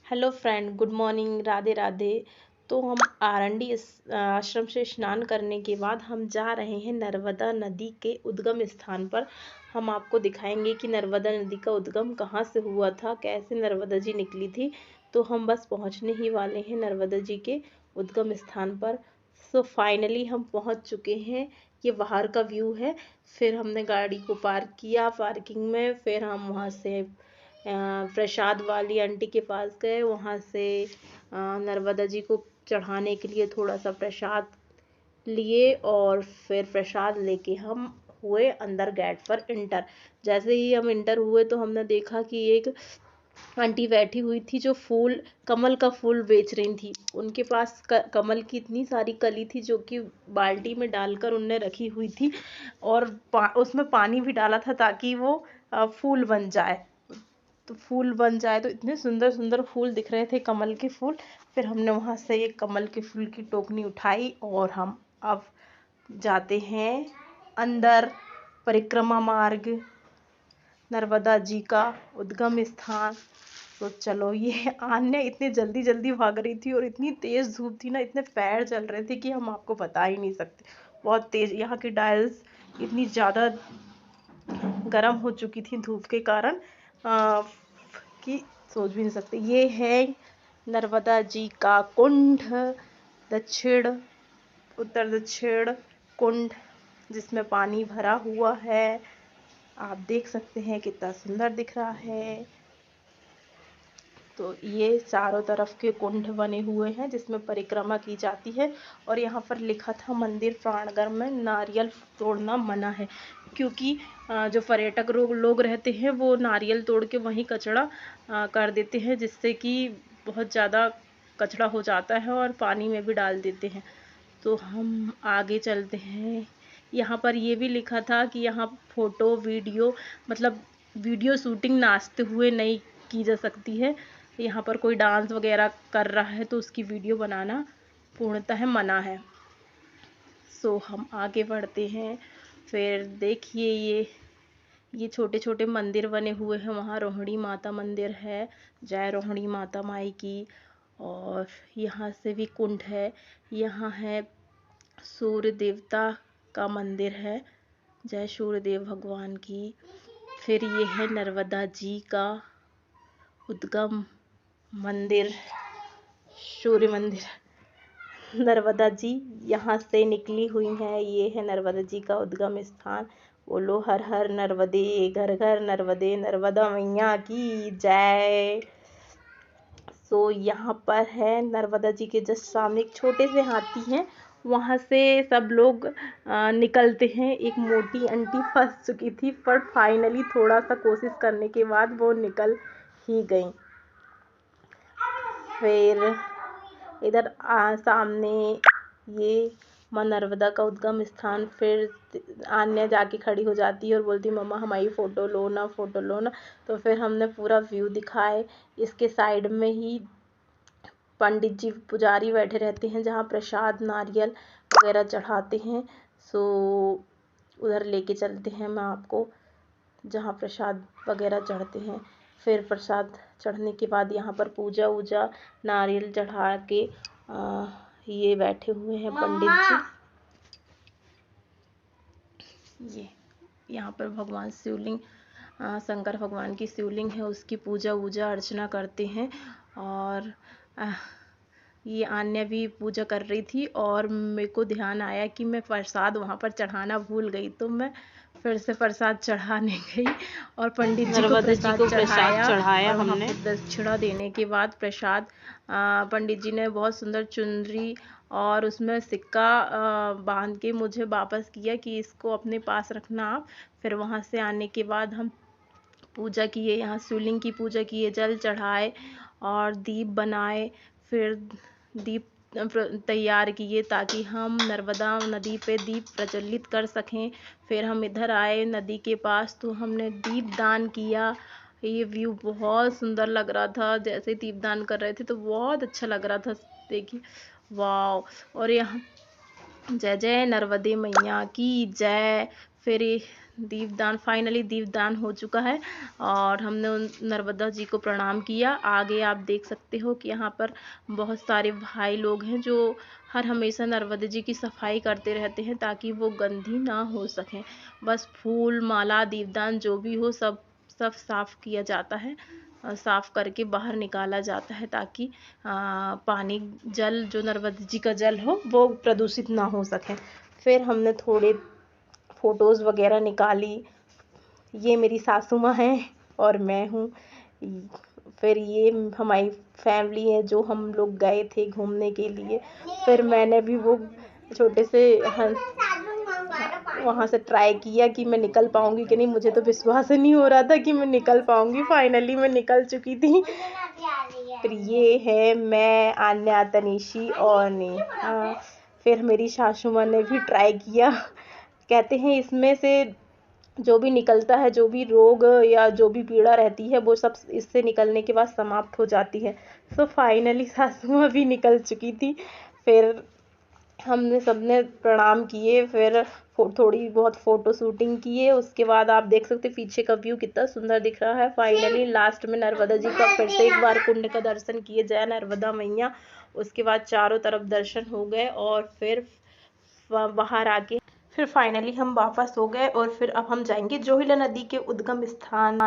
Hello friend, good morning, Radhe Radhe. तो हम आरंडी आश्रम से स्नान करने के बाद हम जा रहे हैं नर्मदा नदी के उद्गम स्थान पर। हम आपको दिखाएंगे कि नर्मदा नदी का उद्गम कहाँ से हुआ था, कैसे नर्मदा जी निकली थी। तो हम बस पहुँचने ही वाले हैं नर्मदा जी के उद्गम स्थान पर। सो फाइनली हम पहुँच चुके हैं। ये बाहर का व्यू है। फिर हमने गाड़ी को पार्क किया पार्किंग में। फिर हम वहाँ से प्रसाद वाली आंटी के पास गए। वहाँ से नर्मदा जी को चढ़ाने के लिए थोड़ा सा प्रसाद लिए और फिर प्रसाद लेके हम हुए अंदर गेट पर इंटर। जैसे ही हम इंटर हुए तो हमने देखा कि एक आंटी बैठी हुई थी जो फूल कमल का फूल बेच रही थी। उनके पास कमल की इतनी सारी कली थी जो कि बाल्टी में डालकर उनने रखी हुई थी और उसमें पानी भी डाला था ताकि वो फूल बन जाए। तो फूल बन जाए तो इतने सुंदर सुंदर फूल दिख रहे थे, कमल के फूल। फिर हमने वहाँ से एक कमल के फूल की टोकनी उठाई और हम अब जाते हैं अंदर परिक्रमा मार्ग नर्मदा जी का उद्गम स्थान। तो चलो, ये आन्या इतनी जल्दी जल्दी भाग रही थी और इतनी तेज धूप थी ना, इतने पैर जल रहे थे कि हम आपको बता ही नहीं सकते। बहुत तेज, यहाँ की डायल्स इतनी ज़्यादा गर्म हो चुकी थी धूप के कारण कि सोच भी नहीं सकते। ये है नर्मदा जी का कुंड, दक्षिण उत्तर दक्षिण कुंड जिसमें पानी भरा हुआ है। आप देख सकते हैं कितना सुंदर दिख रहा है। तो ये चारों तरफ के कुंड बने हुए हैं जिसमें परिक्रमा की जाती है। और यहाँ पर लिखा था मंदिर प्रांगण में नारियल तोड़ना मना है, क्योंकि जो पर्यटक लोग रहते हैं वो नारियल तोड़ के वहीं कचरा कर देते हैं, जिससे कि बहुत ज़्यादा कचरा हो जाता है और पानी में भी डाल देते हैं। तो हम आगे चलते हैं। यहाँ पर ये भी लिखा था कि यहाँ फ़ोटो वीडियो मतलब वीडियो शूटिंग नाचते हुए नहीं की जा सकती है। यहाँ पर कोई डांस वगैरह कर रहा है तो उसकी वीडियो बनाना पूर्णतः मना है। सो हम आगे बढ़ते हैं। फिर देखिए ये छोटे छोटे मंदिर बने हुए हैं। वहाँ रोहिणी माता मंदिर है, जय रोहिणी माता माई की। और यहाँ से भी कुंड है। यहाँ है सूर्य देवता का मंदिर है, जय सूर्यदेव भगवान की। फिर ये है नर्मदा जी का उद्गम मंदिर, सूर्य मंदिर। नर्मदा जी यहाँ से निकली हुई हैं। ये है नर्मदा जी का उद्गम स्थान। बोलो हर हर नर्मदे, घर घर नर्मदे, नर्मदा मैया की जय। सो यहाँ पर है नर्मदा जी के जस्ट सामने एक छोटे से हाथी हैं, वहाँ से सब लोग निकलते हैं। एक मोटी आंटी फंस चुकी थी पर फाइनली थोड़ा सा कोशिश करने के बाद वो निकल ही गई। फिर इधर सामने ये माँ नर्मदा का उद्गम स्थान। फिर आन्या जाके खड़ी हो जाती है और बोलती मम्मा हमारी फ़ोटो लो ना, फ़ोटो लो ना। तो फिर हमने पूरा व्यू दिखाए। इसके साइड में ही पंडित जी पुजारी बैठे रहते हैं जहाँ प्रसाद नारियल वगैरह चढ़ाते हैं। सो उधर लेके चलते हैं मैं आपको जहाँ प्रसाद वगैरह चढ़ते हैं। फिर प्रसाद चढ़ने के बाद यहाँ पर पूजा वूजा नारियल चढ़ा के ये बैठे हुए हैं पंडित जी। ये यहाँ पर भगवान शिवलिंग, शंकर भगवान की शिवलिंग है, उसकी पूजा वूजा अर्चना करते हैं। और ये आन्या भी पूजा कर रही थी और मेरे को ध्यान आया कि मैं प्रसाद वहाँ पर चढ़ाना भूल गई, तो मैं फिर से प्रसाद चढ़ाने गई और पंडित जी को प्रसाद चढ़ाया और वहाँ पर दक्षिणा देने के बाद प्रसाद पंडित जी ने बहुत सुंदर चुनरी और उसमें सिक्का बांध के मुझे वापस किया कि इसको अपने पास रखना आप। फिर वहाँ से आने के बाद हम पूजा किए, यहाँ शिवलिंग की पूजा किए, जल चढ़ाए और दीप बनाए। फिर दीप तैयार किए ताकि हम नर्मदा नदी पे दीप प्रज्वलित कर सकें। फिर हम इधर आए नदी के पास तो हमने दीप दान किया। ये व्यू बहुत सुंदर लग रहा था, जैसे दीप दान कर रहे थे तो बहुत अच्छा लग रहा था। देखिए वाह। और यहाँ जय जय नर्मदे मैया की जय। फिर दीपदान फाइनली दीपदान हो चुका है और हमने उन नर्मदा जी को प्रणाम किया। आगे आप देख सकते हो कि यहाँ पर बहुत सारे भाई लोग हैं जो हर हमेशा नर्मदा जी की सफाई करते रहते हैं ताकि वो गंदी ना हो सकें। बस फूल माला दीपदान जो भी हो सब साफ किया जाता है, साफ करके बाहर निकाला जाता है ताकि पानी जल जो नर्मदा जी का जल हो वो प्रदूषित ना हो सके। फिर हमने थोड़े फ़ोटोज़ वगैरह निकाली। ये मेरी सासू माँ हैं और मैं हूँ। फिर ये हमारी फैमिली है जो हम लोग गए थे घूमने के लिए। फिर मैंने भी वो छोटे से वहाँ से ट्राई किया कि मैं निकल पाऊँगी कि नहीं। मुझे तो विश्वास ही नहीं हो रहा था कि मैं निकल पाऊँगी। फाइनली मैं निकल चुकी थी। फिर ये है मैं, आन्या, तनीशी और नेहा। फिर मेरी सासू माँ ने भी ट्राई किया। कहते हैं इसमें से जो भी निकलता है, जो भी रोग या जो भी पीड़ा रहती है वो सब इससे निकलने के बाद समाप्त हो जाती है। सो फाइनली सासू माँ भी निकल चुकी थी। फिर हमने सबने प्रणाम किए, फिर थोड़ी बहुत फ़ोटो शूटिंग किए। उसके बाद आप देख सकते पीछे का व्यू कितना सुंदर दिख रहा है। फाइनली लास्ट में नर्मदा जी का फिर से एक बार कुंड का दर्शन किए, जय नर्मदा मैया। उसके बाद चारों तरफ दर्शन हो गए और फिर बाहर आके फिर फाइनली हम वापस हो गए और फिर अब हम जाएंगे जोहिला नदी के उद्गम स्थान।